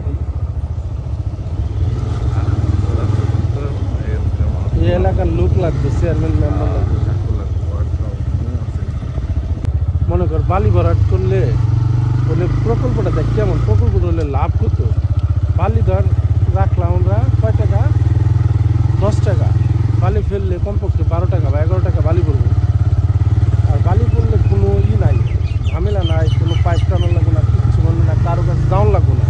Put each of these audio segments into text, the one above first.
দিয়ে দিই। এই এলাকার লোক লাগবে, চেয়ারম্যান মেম্বার লাগবে। মনে কর বালি ভরাট করলে বলে প্রকল্পটা দেখ কেমন, প্রকল্পটা হলে লাভ কত। বালি ধর রাখলাম আমরা কয় টাকা, 10 টাকা। বালি ফেললে কমপক্ষে 12 টাকা বা 11 টাকা বালি পড়বে। আর বালি পড়লে কোনো নাই, ঝামেলা নাই, কোনো পাইপ টানো লাগবে না, কিচ্ছু মানে না, কারো কাছে দাউন লাগবে না।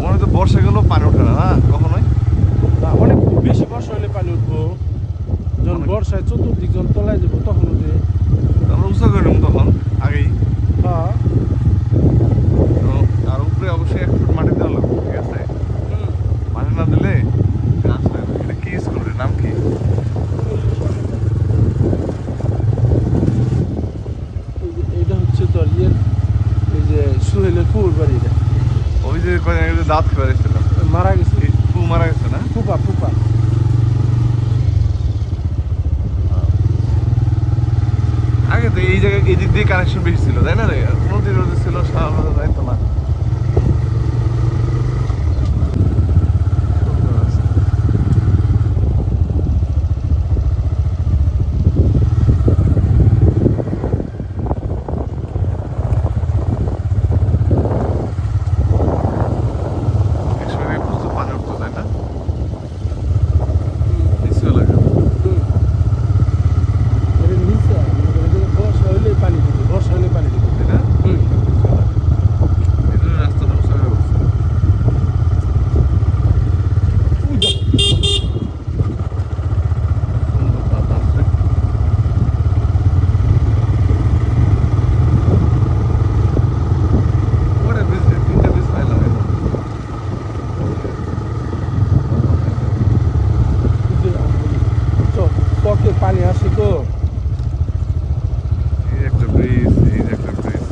মনে তো বর্ষা গেলেও পানি ওঠে না কখনোই। না, অনেক বেশি বর্ষা হলে পানি উঠবো, যখন বর্ষায় চতুর্দিক যখন তলায় যাবো তখন উঠে। আমরা উঁচা করে নেব তখন আগেই। হ্যাঁ, আর উপরে অবশ্যই 1 ফুট মাটি দেওয়া লাগবে, ঠিক আছে? মাটি না দিলে গাছ হয় না। এটা কি স্কুল, নাম কি? এইটা হচ্ছে তোর ইয়ের, এই যে সুহেলের ফুল বাড়িটা। ওই যে কয়েকদিন আগে যে দাঁত খেয়ে ছিল, মারা গেছে, পু মারা গেছে না? ফুপা ফুপা। আগে তো এই জায়গায় এই দিক দিয়ে কানেকশন বেশি ছিল, তাই না রে? নদী নদী ছিল, সারা যাইতো না। পানি আসে তো, এই একটা ব্রিজ, এই একটা ব্রিজ।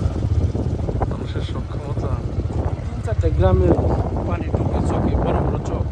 মানুষের সক্ষমতা। 3-4টা গ্রামের পানি ঢুকে চকে, বড় বড় চক।